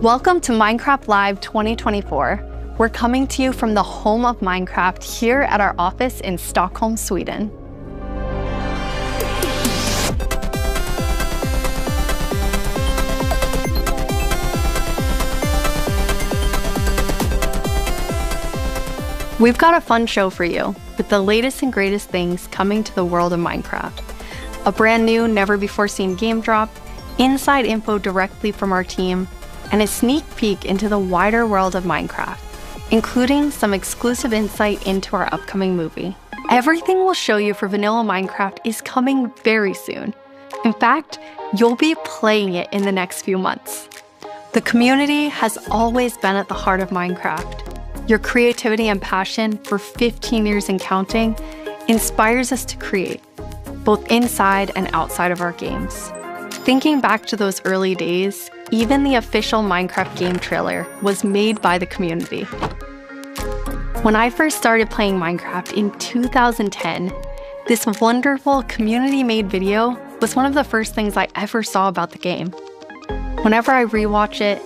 Welcome to Minecraft Live 2024. We're coming to you from the home of Minecraft here at our office in Stockholm, Sweden. We've got a fun show for you, with the latest and greatest things coming to the world of Minecraft. A brand new, never-before-seen game drop, inside info directly from our team, and a sneak peek into the wider world of Minecraft, including some exclusive insight into our upcoming movie. Everything we'll show you for vanilla Minecraft is coming very soon. In fact, you'll be playing it in the next few months. The community has always been at the heart of Minecraft. Your creativity and passion for 15 years and counting inspires us to create, both inside and outside of our games. Thinking back to those early days, even the official Minecraft game trailer was made by the community. When I first started playing Minecraft in 2010, this wonderful community-made video was one of the first things I ever saw about the game. Whenever I rewatch it,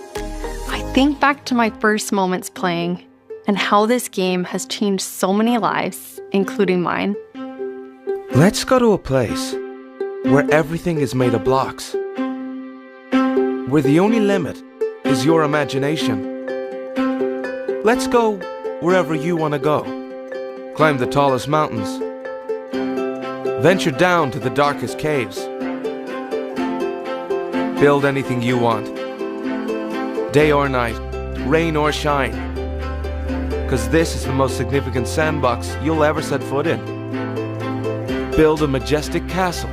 I think back to my first moments playing and how this game has changed so many lives, including mine. Let's go to a place where everything is made of blocks, where the only limit is your imagination. Let's go wherever you want to go. Climb the tallest mountains. Venture down to the darkest caves. Build anything you want. Day or night, rain or shine. Because this is the most significant sandbox you'll ever set foot in. Build a majestic castle.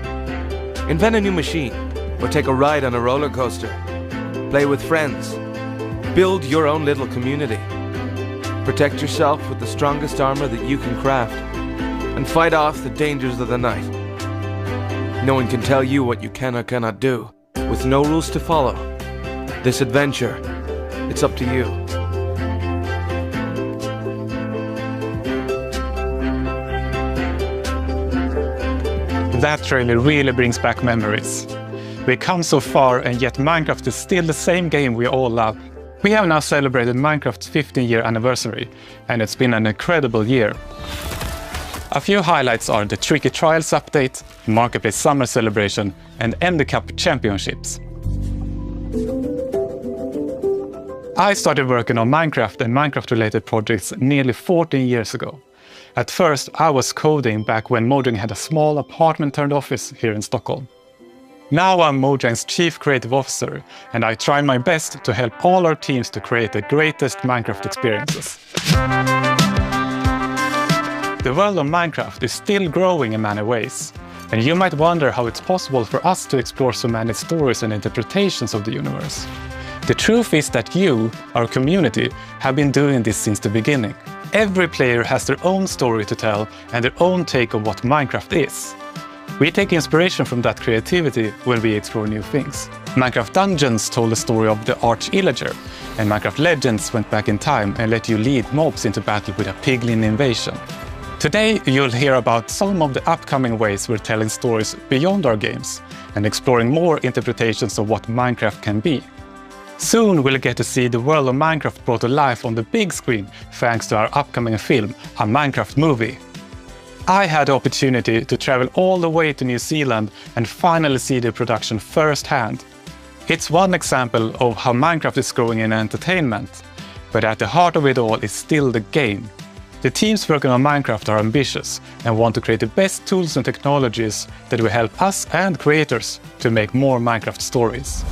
Invent a new machine, or take a ride on a roller coaster. Play with friends. Build your own little community. Protect yourself with the strongest armor that you can craft, and fight off the dangers of the night. No one can tell you what you can or cannot do. With no rules to follow, this adventure, it's up to you. That trailer really brings back memories. We've come so far, and yet Minecraft is still the same game we all love. We have now celebrated Minecraft's 15-year anniversary, and it's been an incredible year. A few highlights are the Tricky Trials update, Marketplace Summer Celebration, and Ender Cup Championships. I started working on Minecraft and Minecraft-related projects nearly 14 years ago. At first, I was coding back when Mojang had a small apartment-turned-office here in Stockholm. Now I'm Mojang's Chief Creative Officer, and I try my best to help all our teams to create the greatest Minecraft experiences. The world of Minecraft is still growing in many ways, and you might wonder how it's possible for us to explore so many stories and interpretations of the universe. The truth is that you, our community, have been doing this since the beginning. Every player has their own story to tell and their own take on what Minecraft is. We take inspiration from that creativity when we explore new things. Minecraft Dungeons told the story of the Arch-Illager, and Minecraft Legends went back in time and let you lead mobs into battle with a piglin invasion. Today you'll hear about some of the upcoming ways we're telling stories beyond our games and exploring more interpretations of what Minecraft can be. Soon we'll get to see the world of Minecraft brought to life on the big screen thanks to our upcoming film, a Minecraft movie. I had the opportunity to travel all the way to New Zealand and finally see the production firsthand. It's one example of how Minecraft is growing in entertainment, but at the heart of it all is still the game. The teams working on Minecraft are ambitious and want to create the best tools and technologies that will help us and creators to make more Minecraft stories.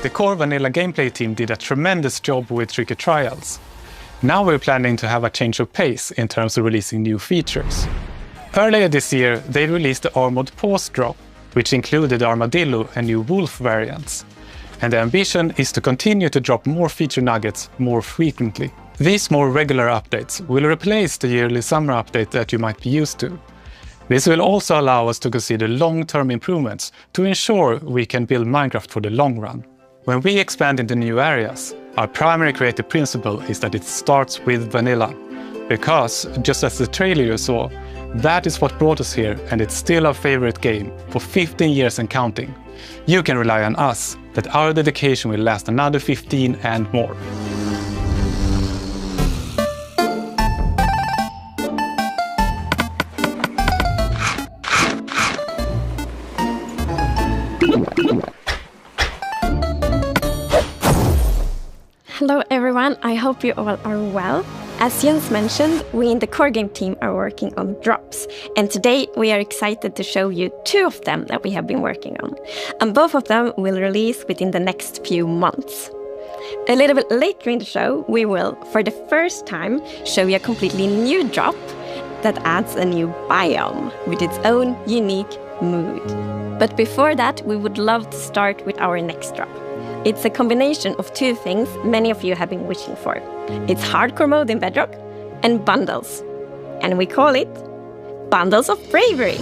The core vanilla gameplay team did a tremendous job with Tricky Trials. Now we're planning to have a change of pace in terms of releasing new features. Earlier this year, they released the Armored Paws drop, which included Armadillo and new Wolf variants. And the ambition is to continue to drop more feature nuggets more frequently. These more regular updates will replace the yearly summer update that you might be used to. This will also allow us to consider long-term improvements to ensure we can build Minecraft for the long run. When we expand into new areas, our primary creative principle is that it starts with vanilla, Because, just as the trailer you saw, that is what brought us here, and it's still our favorite game, for 15 years and counting. You can rely on us, that our dedication will last another 15 and more. Hello everyone, I hope you all are well. As Jens mentioned, we in the core game team are working on drops, and today we are excited to show you 2 of them that we have been working on, and both of them will release within the next few months. A little bit later in the show, we will, for the first time, show you a completely new drop that adds a new biome with its own unique mood. But before that, we would love to start with our next drop. It's a combination of 2 things many of you have been wishing for. It's hardcore mode in Bedrock and bundles. And we call it Bundles of Bravery.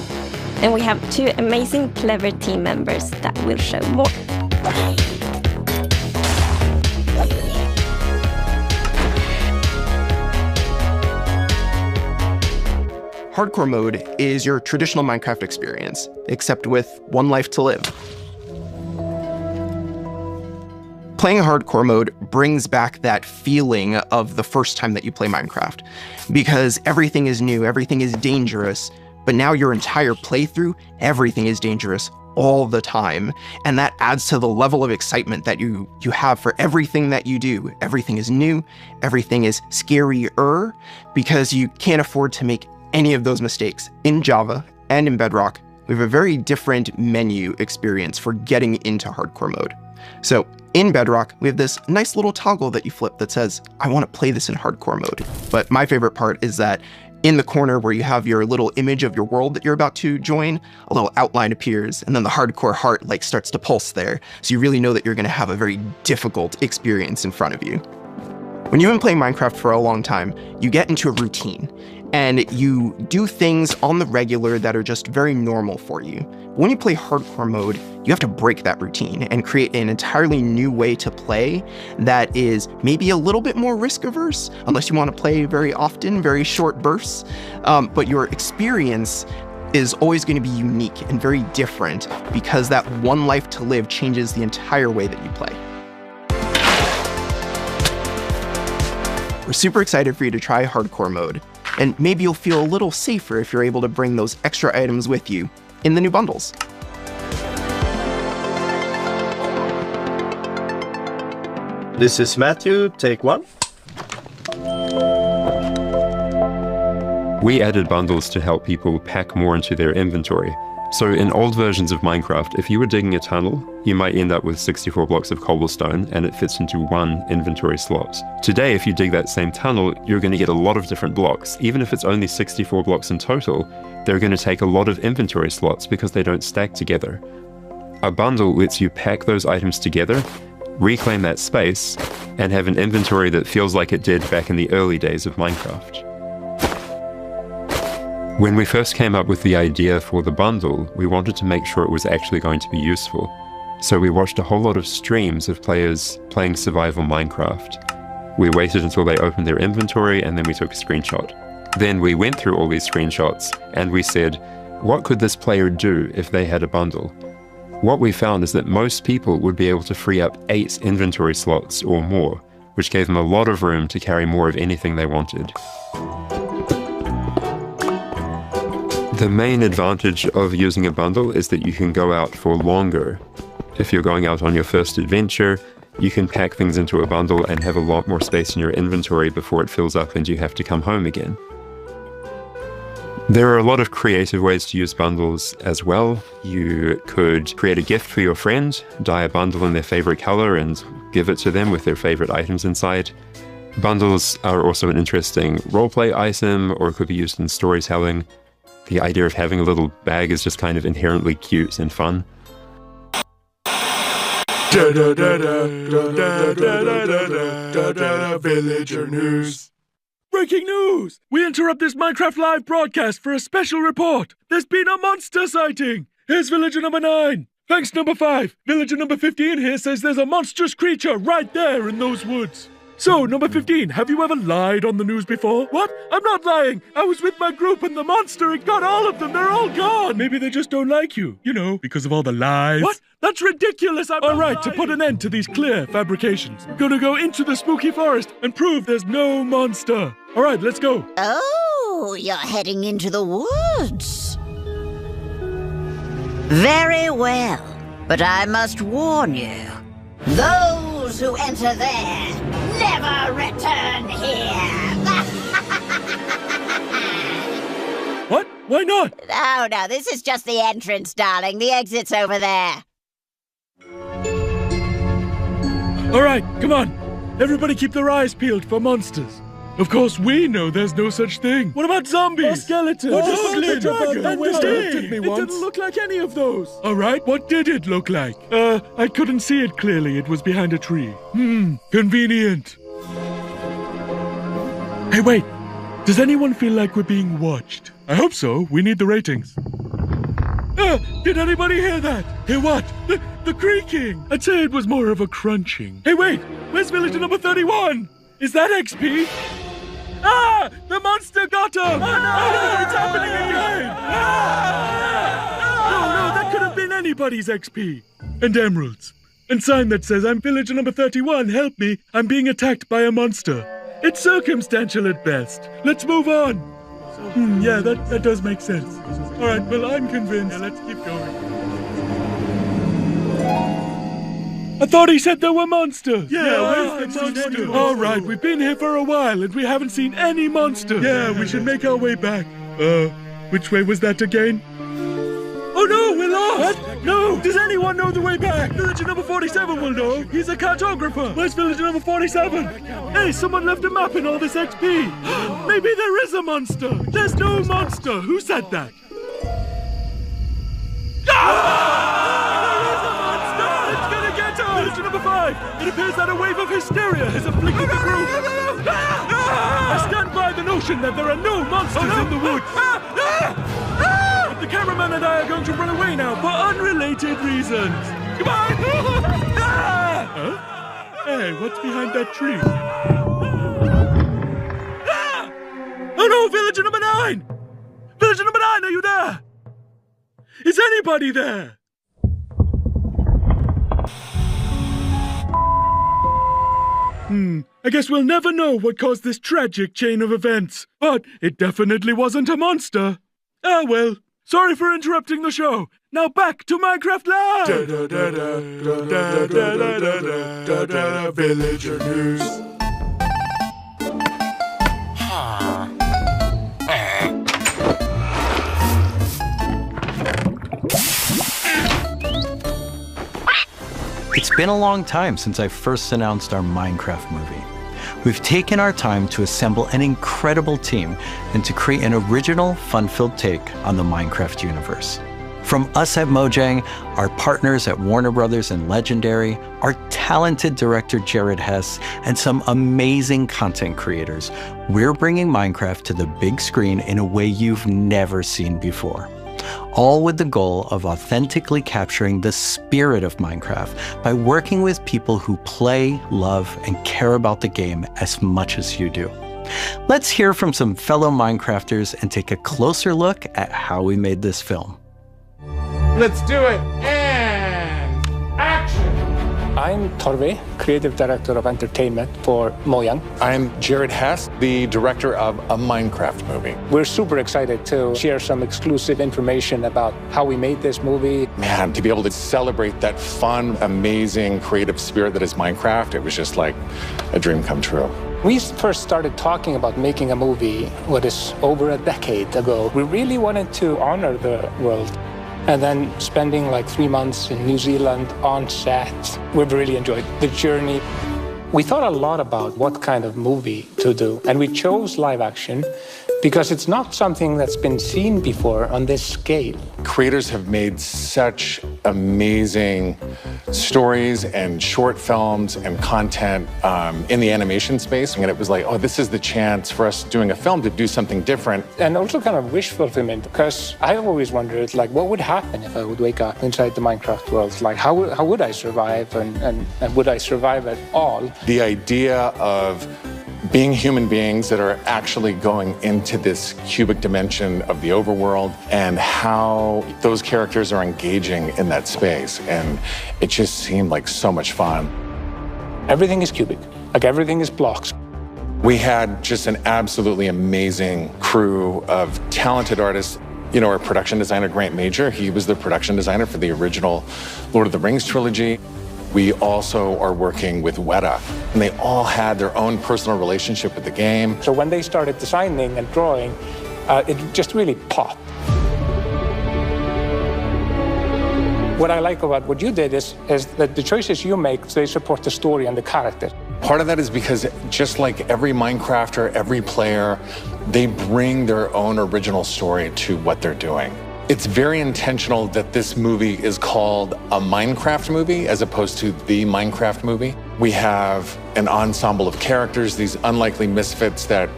And we have 2 amazing, clever team members that will show more. Hardcore mode is your traditional Minecraft experience, except with 1 life to live. Playing hardcore mode brings back that feeling of the first time that you play Minecraft, because everything is new, everything is dangerous, but now your entire playthrough, everything is dangerous all the time, and that adds to the level of excitement that you have for everything that you do. Everything is new, everything is scarier, because you can't afford to make any of those mistakes. In Java and in Bedrock, we have a very different menu experience for getting into hardcore mode. So in Bedrock, we have this nice little toggle that you flip that says, I want to play this in hardcore mode. But my favorite part is that in the corner where you have your little image of your world that you're about to join, a little outline appears, and then the hardcore heart starts to pulse there. So you really know that you're going to have a very difficult experience in front of you. When you've been playing Minecraft for a long time, you get into a routine, and you do things on the regular that are just very normal for you. When you play hardcore mode, you have to break that routine and create an entirely new way to play that is maybe a little bit more risk averse, unless you want to play very often, very short bursts. But your experience is always going to be unique and very different, because that 1 life to live changes the entire way that you play. We're super excited for you to try hardcore mode, and maybe you'll feel a little safer if you're able to bring those extra items with you in the new bundles. This is Matthew, take 1. We added bundles to help people pack more into their inventory. So in old versions of Minecraft, if you were digging a tunnel, you might end up with 64 blocks of cobblestone and it fits into 1 inventory slot. Today, if you dig that same tunnel, you're going to get a lot of different blocks. Even if it's only 64 blocks in total, they're going to take a lot of inventory slots because they don't stack together. A bundle lets you pack those items together, reclaim that space, and have an inventory that feels like it did back in the early days of Minecraft. When we first came up with the idea for the bundle, we wanted to make sure it was actually going to be useful. So we watched a whole lot of streams of players playing survival Minecraft. We waited until they opened their inventory and then we took a screenshot. Then we went through all these screenshots and we said, what could this player do if they had a bundle? What we found is that most people would be able to free up 8 inventory slots or more, which gave them a lot of room to carry more of anything they wanted. The main advantage of using a bundle is that you can go out for longer. If you're going out on your first adventure, you can pack things into a bundle and have a lot more space in your inventory before it fills up and you have to come home again. There are a lot of creative ways to use bundles as well. You could create a gift for your friend, dye a bundle in their favorite color and give it to them with their favorite items inside. Bundles are also an interesting roleplay item, or could be used in storytelling. The idea of having a little bag is just kind of inherently cute and fun. Villager news. Breaking news! We interrupt this Minecraft live broadcast for a special report. There's been a monster sighting. Here's villager number 9. Thanks, number 5. Villager number 15 here says there's a monstrous creature right there in those woods. So, number 15, have you ever lied on the news before? What? I'm not lying. I was with my group and the monster, it got all of them. They're all gone. Maybe they just don't like you. You know, because of all the lies. What? That's ridiculous. All right, to put an end to these clear fabrications, we're gonna go into the spooky forest and prove there's no monster. All right, let's go. Oh, you're heading into the woods. Very well, but I must warn you. Those who enter there never return here. What? Why not? Oh, no, this is just the entrance, darling. The exit's over there. All right, come on. Everybody keep their eyes peeled for monsters. Of course, we know there's no such thing. What about zombies? Or skeletons? Or the dragon? It didn't look like any of those. All right, what did it look like? I couldn't see it clearly. It was behind a tree. Convenient. Hey, wait. Does anyone feel like we're being watched? I hope so. We need the ratings. Did anybody hear that? Hear what? The creaking. I'd say it was more of a crunching. Hey, wait. Where's villager number 31? Is that XP? Ah! The monster got him! Oh, no, it's happening again! No, that could have been anybody's XP. And emeralds. And sign that says, I'm villager number 31, help me, I'm being attacked by a monster. It's circumstantial at best. Let's move on. Yeah, that does make sense. All right, well, I'm convinced. Yeah, let's keep going. I thought he said there were monsters. Yeah, where's the monster? All right, we've been here for a while and we haven't seen any monsters. Yeah, we should make our way back. Which way was that again? Oh no, we're lost! What? No! Does anyone know the way back? Villager number 47 will know. He's a cartographer. Where's villager number 47? Hey, someone left a map in all this XP. Maybe there is a monster. There's no monster. Who said that? Villager number 5! It appears that a wave of hysteria has afflicted the group! I stand by the notion that there are no monsters in the woods! But the cameraman and I are going to run away now for unrelated reasons! Goodbye! Huh? Hey, what's behind that tree? Oh no, villager number 9! Villager number 9, are you there? Is anybody there? I guess we'll never know what caused this tragic chain of events. But it definitely wasn't a monster. Ah, well. Sorry for interrupting the show. Now back to Minecraft Live! Villager News. It's been a long time since I first announced our Minecraft movie. We've taken our time to assemble an incredible team and to create an original, fun-filled take on the Minecraft universe. From us at Mojang, our partners at Warner Brothers and Legendary, our talented director Jared Hess, and some amazing content creators, we're bringing Minecraft to the big screen in a way you've never seen before. All with the goal of authentically capturing the spirit of Minecraft by working with people who play, love, and care about the game as much as you do. Let's hear from some fellow Minecrafters and take a closer look at how we made this film. Let's do it, and action! I'm Torve, Creative Director of Entertainment for Mojang. I'm Jared Hess, the director of a Minecraft movie. We're super excited to share some exclusive information about how we made this movie. Man, to be able to celebrate that fun, amazing, creative spirit that is Minecraft, it was just like a dream come true. We first started talking about making a movie, what is over a decade ago. We really wanted to honor the world. And then spending like 3 months in New Zealand on set, we've really enjoyed the journey. We thought a lot about what kind of movie to do, and we chose live action because it's not something that's been seen before on this scale. Creators have made such amazing stories and short films and content in the animation space. And it was like, oh, this is the chance for us doing a film to do something different. And also kind of wish fulfillment, because I always wondered, like, what would happen if I would wake up inside the Minecraft world? Like, how would I survive, and would I survive at all? The idea of being human beings that are actually going into this cubic dimension of the overworld and how those characters are engaging in that space. And it just seemed like so much fun. Everything is cubic, like everything is blocks. We had just an absolutely amazing crew of talented artists. You know, our production designer, Grant Major, he was the production designer for the original Lord of the Rings trilogy. We also are working with Weta, and they all had their own personal relationship with the game. So when they started designing and drawing, it just really popped. What I like about what you did is that the choices you make, they support the story and the character. Part of that is because just like every Minecrafter, every player, they bring their own original story to what they're doing. It's very intentional that this movie is called a Minecraft movie as opposed to the Minecraft movie. We have an ensemble of characters, these unlikely misfits that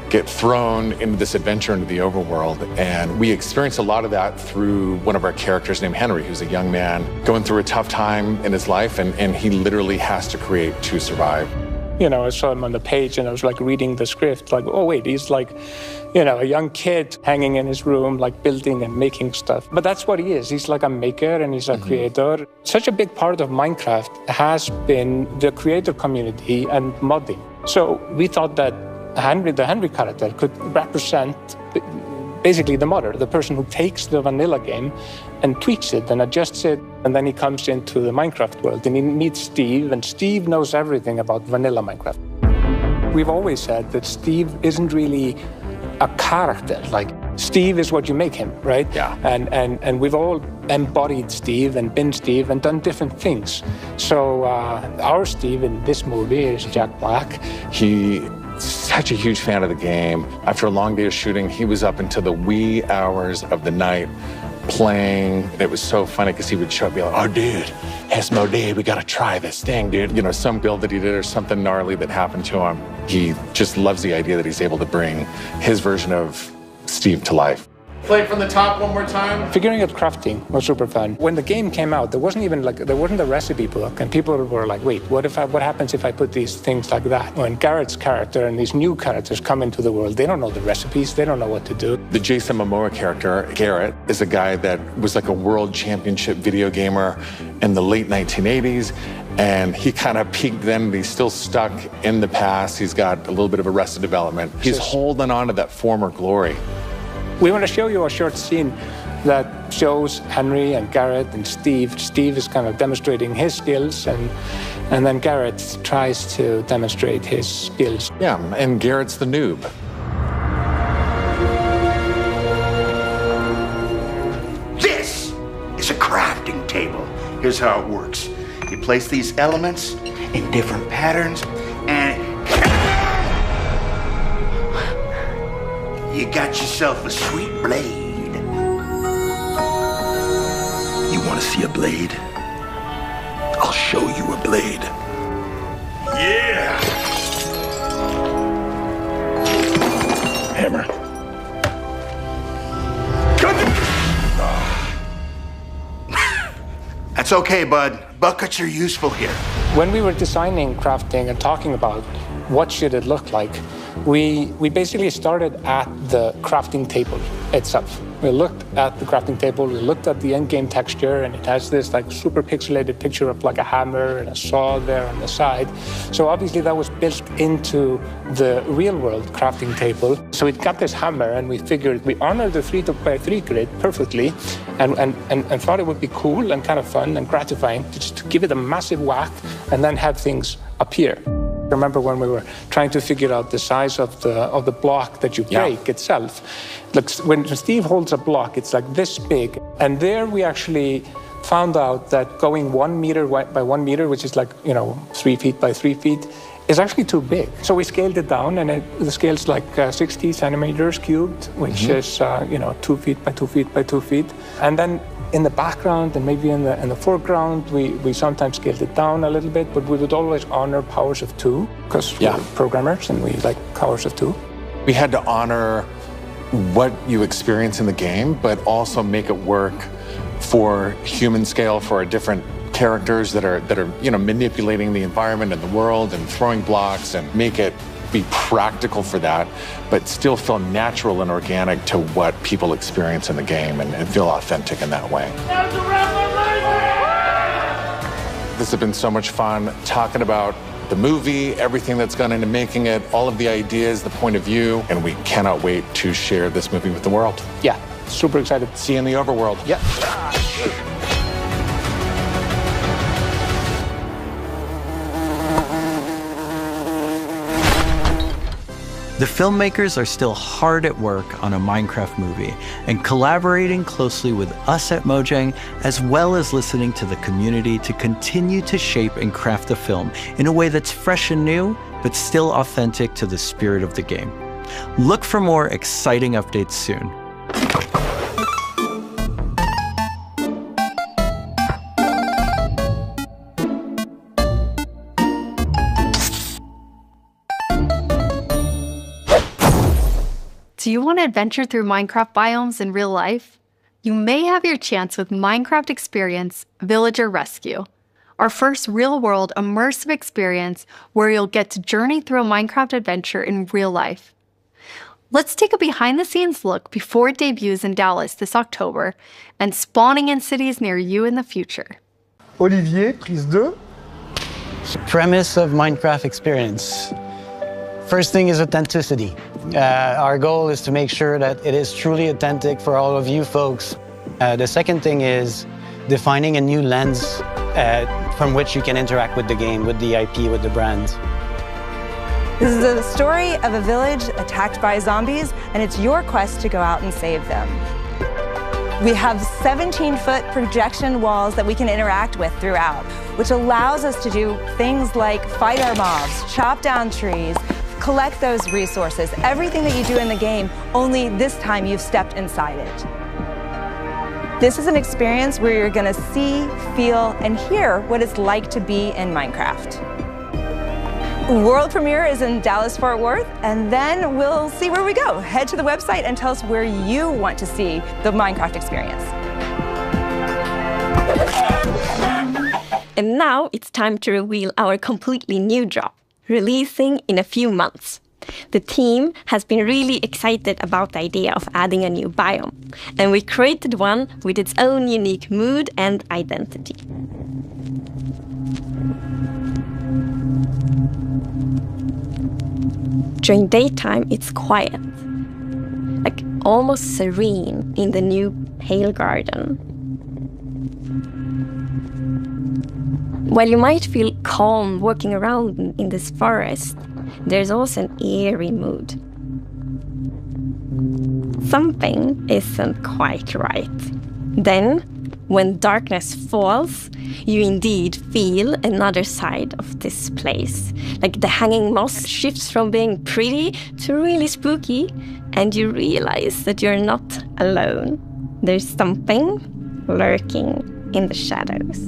get thrown into this adventure into the overworld. And we experience a lot of that through one of our characters named Henry, who's a young man going through a tough time in his life, and he literally has to create to survive. You know, I saw him on the page and I was like reading the script, like, oh wait, he's like, you know, a young kid hanging in his room, like building and making stuff. But that's what he is. He's like a maker and he's a creator. Such a big part of Minecraft has been the creator community and modding. So we thought that Henry, the Henry character, could represent basically the modder, the person who takes the vanilla game and tweaks it and adjusts it, and then he comes into the Minecraft world and he meets Steve, and Steve knows everything about vanilla Minecraft. We've always said that Steve isn't really a character. Like, Steve is what you make him, right? Yeah. And we've all embodied Steve and been Steve and done different things. So our Steve in this movie is Jack Black. He's such a huge fan of the game. After a long day of shooting, he was up until the wee hours of the night playing. It was so funny because he would show up and be like, oh, dude, Esmo Day, we got to try this thing, dude. You know, some build that he did or something gnarly that happened to him. He just loves the idea that he's able to bring his version of Steve to life. Play it from the top one more time. Figuring out crafting was super fun. When the game came out, there wasn't a recipe book, and people were like, wait, what happens if I put these things like that? When Garrett's character and these new characters come into the world, they don't know the recipes, they don't know what to do. The Jason Momoa character, Garrett, is a guy that was like a world championship video gamer in the late 1980s, and he kind of peaked then, but he's still stuck in the past. He's got a little bit of Arrested Development. He's holding on to that former glory. We want to show you a short scene that shows Henry and Garrett and Steve. Steve is kind of demonstrating his skills, and then Garrett tries to demonstrate his skills. Yeah, and Garrett's the noob. This is a crafting table. Here's how it works. You place these elements in different patterns, and you got yourself a sweet blade. You want to see a blade? I'll show you a blade. Yeah! Hammer. That's okay, bud. Buckets are useful here. When we were designing crafting and talking about what should it look like, we basically started at the crafting table itself. We looked at the crafting table, we looked at the end-game texture, and it has this like super pixelated picture of like a hammer and a saw there on the side. So obviously that was built into the real-world crafting table. So it got this hammer, and we figured we honored the 3x3 grid perfectly, and thought it would be cool and kind of fun and gratifying just to give it a massive whack and then have things appear. Remember when we were trying to figure out the size of the block that you break itself? Look, when Steve holds a block, it's like this big. And there we actually found out that going 1 meter by 1 meter, which is like, 3 feet by 3 feet, is actually too big. So we scaled it down, and the scale's like 60 centimeters cubed, which is, 2 feet by 2 feet by 2 feet. And then in the background and maybe in the foreground, we sometimes scaled it down a little bit, but we would always honor powers of 2 because we're programmers and we like powers of 2. We had to honor what you experience in the game, but also make it work for human scale for our different characters that are manipulating the environment and the world and throwing blocks, and make it be practical for that, but still feel natural and organic to what people experience in the game and feel authentic in that way. This has been so much fun talking about the movie, everything that's gone into making it, all of the ideas, the point of view, and we cannot wait to share this movie with the world. Yeah, super excited. See you in the overworld. Yeah. The filmmakers are still hard at work on a Minecraft movie and collaborating closely with us at Mojang, as well as listening to the community to continue to shape and craft the film in a way that's fresh and new, but still authentic to the spirit of the game. Look for more exciting updates soon. Do you want to adventure through Minecraft biomes in real life? You may have your chance with Minecraft Experience Villager Rescue, our first real-world immersive experience where you'll get to journey through a Minecraft adventure in real life. Let's take a behind-the-scenes look before it debuts in Dallas this October and spawning in cities near you in the future. Olivier, prise 2. Premise of Minecraft Experience. First thing is authenticity. Our goal is to make sure that it is truly authentic for all of you folks. The second thing is defining a new lens from which you can interact with the game, with the IP, with the brand. This is the story of a village attacked by zombies, and it's your quest to go out and save them. We have 17-foot projection walls that we can interact with throughout, which allows us to do things like fight our mobs, chop down trees, collect those resources, everything that you do in the game, only this time you've stepped inside it. This is an experience where you're gonna see, feel, and hear what it's like to be in Minecraft. World premiere is in Dallas-Fort Worth, and then we'll see where we go. Head to the website and tell us where you want to see the Minecraft experience. And now it's time to reveal our completely new drop, releasing in a few months. The team has been really excited about the idea of adding a new biome, and we created one with its own unique mood and identity. During daytime, it's quiet, like almost serene in the new Pale Garden. While you might feel calm walking around in this forest, there's also an eerie mood. Something isn't quite right. Then, when darkness falls, you indeed feel another side of this place. Like the hanging moss shifts from being pretty to really spooky, and you realize that you're not alone. There's something lurking in the shadows.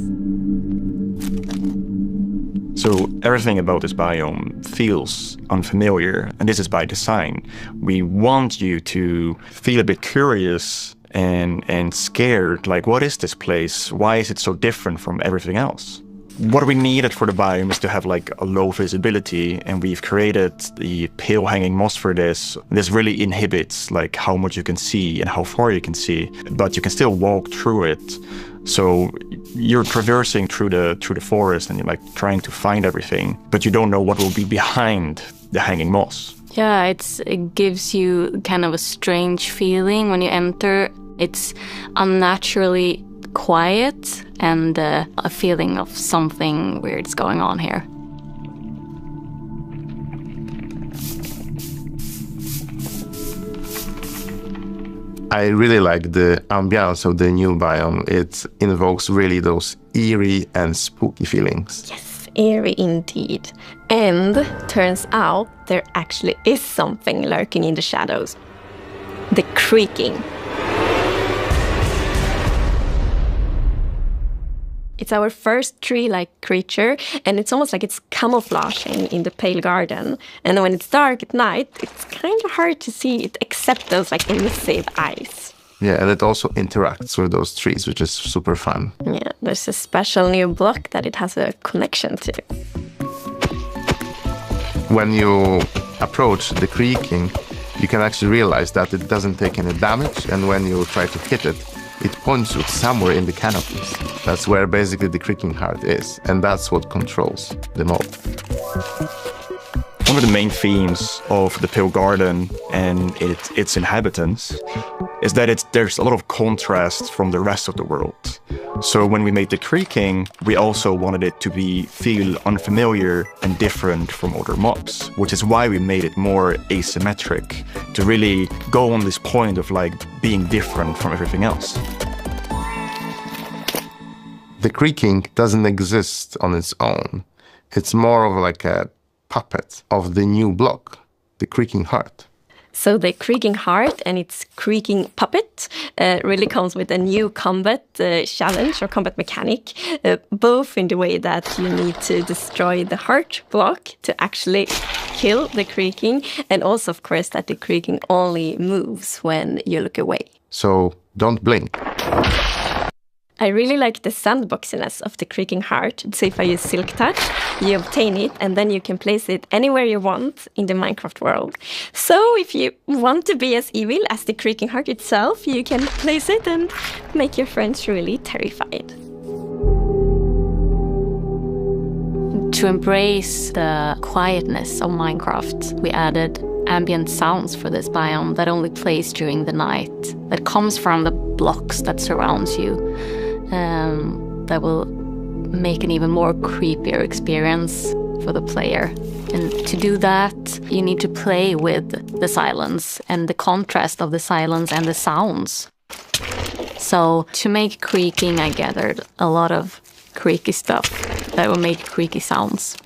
So everything about this biome feels unfamiliar, and this is by design. We want you to feel a bit curious and scared, like, what is this place? Why is it so different from everything else? What we needed for the biome is to have like a low visibility, and we've created the pale hanging moss for this. This really inhibits like how much you can see and how far you can see, but you can still walk through it. So you're traversing through the forest and you're like trying to find everything, but you don't know what will be behind the hanging moss. Yeah, it gives you kind of a strange feeling when you enter. It's unnaturally quiet and a feeling of something weird's going on here. I really like the ambiance of the new biome. It invokes really those eerie and spooky feelings. Yes, eerie indeed. And turns out there actually is something lurking in the shadows. The creaking. It's our first tree-like creature, and it's almost like it's camouflaging in the pale garden. And when it's dark at night, it's kind of hard to see it except those like elusive eyes. Yeah, and it also interacts with those trees, which is super fun. Yeah, there's a special new block that it has a connection to. When you approach the creaking, you can actually realize that it doesn't take any damage, and when you try to hit it, it points you somewhere in the canopies. That's where basically the creaking heart is, and that's what controls the mob. One of the main themes of the Pale Garden and its inhabitants is that there's a lot of contrast from the rest of the world. So when we made the creaking, we also wanted it to feel unfamiliar and different from other mobs, which is why we made it more asymmetric, to really go on this point of like being different from everything else. The creaking doesn't exist on its own. It's more of like a puppet of the new block, the creaking heart. So the creaking heart and its creaking puppet really comes with a new combat challenge or combat mechanic, both in the way that you need to destroy the heart block to actually kill the creaking, and also, of course, that the creaking only moves when you look away. So don't blink. I really like the sandboxiness of the creaking heart. So if I use Silk Touch, you obtain it, and then you can place it anywhere you want in the Minecraft world. So if you want to be as evil as the creaking heart itself, you can place it and make your friends really terrified. To embrace the quietness of Minecraft, we added ambient sounds for this biome that only plays during the night, that comes from the blocks that surrounds you, that will make an even more creepier experience for the player. And to do that, you need to play with the silence and the contrast of the silence and the sounds. So to make creaking, I gathered a lot of creaky stuff that will make creaky sounds.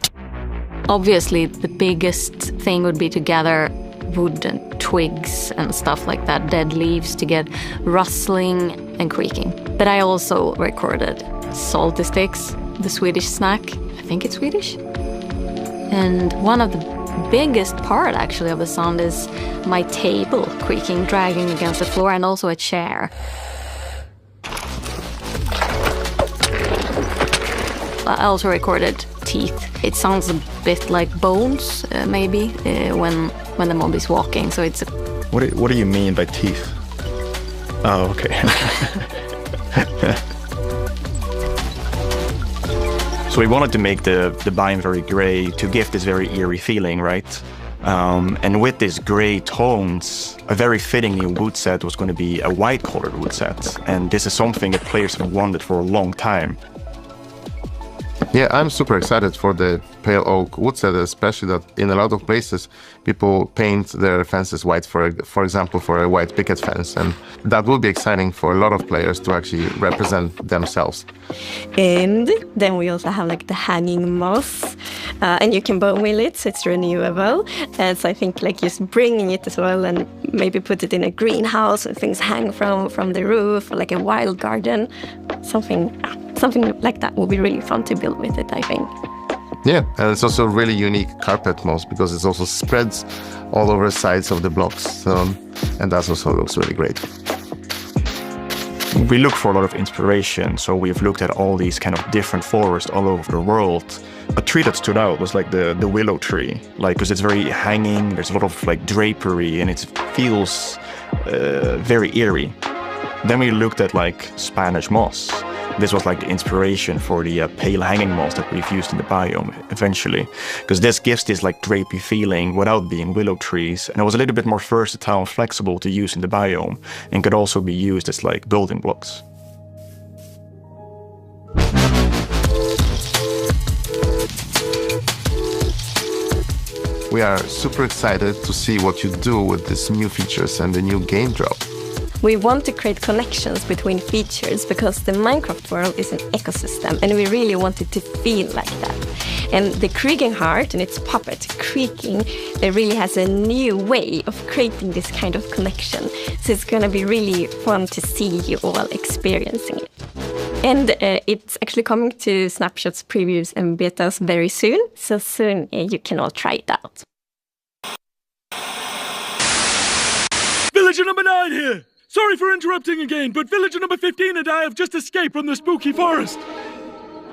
Obviously, the biggest thing would be to gather wood and twigs and stuff like that, dead leaves, to get rustling and creaking. But I also recorded salty sticks, the Swedish snack. I think it's Swedish. And one of the biggest part, actually, of the sound is my table creaking, dragging against the floor, and also a chair. I also recorded teeth. It sounds a bit like bones, maybe, when the mob is walking. So it's. What do you mean by teeth? Oh, okay. So we wanted to make the biome very gray to give this very eerie feeling, right? And with these gray tones, a very fitting new wood set was going to be a white-colored wood set. And this is something that players have wanted for a long time. Yeah, I'm super excited for the pale oak wood set, especially that in a lot of places people paint their fences white, for example, for a white picket fence, and that will be exciting for a lot of players to actually represent themselves. And then we also have like the hanging moss, and you can bone wheel it, so it's renewable. So I think like just bringing it as well, and maybe put it in a greenhouse and things hang from the roof, or like a wild garden, something like that will be really fun to build with it, I think. Yeah, and it's also a really unique carpet moss because it also spreads all over the sides of the blocks, and that also looks really great. We look for a lot of inspiration, so we've looked at all these kind of different forests all over the world. A tree that stood out was like the willow tree, like because it's very hanging, there's a lot of like drapery, and it feels very eerie. Then we looked at like Spanish moss. This was like the inspiration for the pale hanging moss that we've used in the biome eventually, because this gives this like drapey feeling without being willow trees, and it was a little bit more versatile and flexible to use in the biome, and could also be used as like building blocks. We are super excited to see what you do with these new features and the new game drop. We want to create connections between features because the Minecraft world is an ecosystem, and we really want it to feel like that. And the creaking heart and its puppet creaking, it really has a new way of creating this kind of connection. So it's going to be really fun to see you all experiencing it. And it's actually coming to Snapshots, previews, and betas very soon. So soon you can all try it out. Villager number 9 here! Sorry for interrupting again, but villager number 15 and I have just escaped from the spooky forest.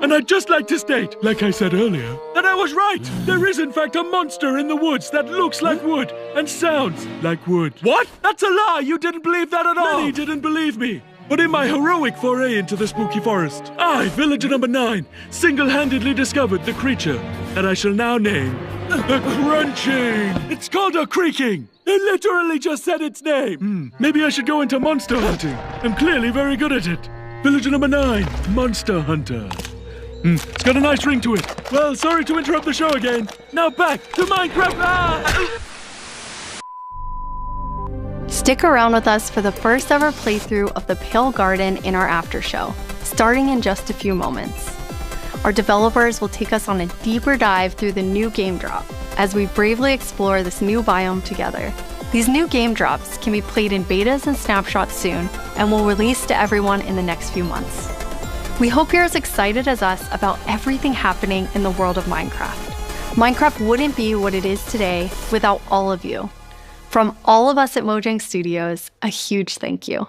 And I'd just like to state, like I said earlier, that I was right! There is in fact a monster in the woods that looks like wood and sounds like wood. What? That's a lie! You didn't believe that at all! Many didn't believe me. But in my heroic foray into the spooky forest, I, villager number 9, single-handedly discovered the creature that I shall now name the Crunching. It's called a creaking. It literally just said its name. Maybe I should go into monster hunting. I'm clearly very good at it. Villager number 9, Monster Hunter. It's got a nice ring to it. Well, sorry to interrupt the show again. Now back to Minecraft. Stick around with us for the first ever playthrough of the Pale Garden in our after show, starting in just a few moments. Our developers will take us on a deeper dive through the new game drop as we bravely explore this new biome together. These new game drops can be played in betas and snapshots soon and will release to everyone in the next few months. We hope you're as excited as us about everything happening in the world of Minecraft. Minecraft wouldn't be what it is today without all of you. From all of us at Mojang Studios, a huge thank you.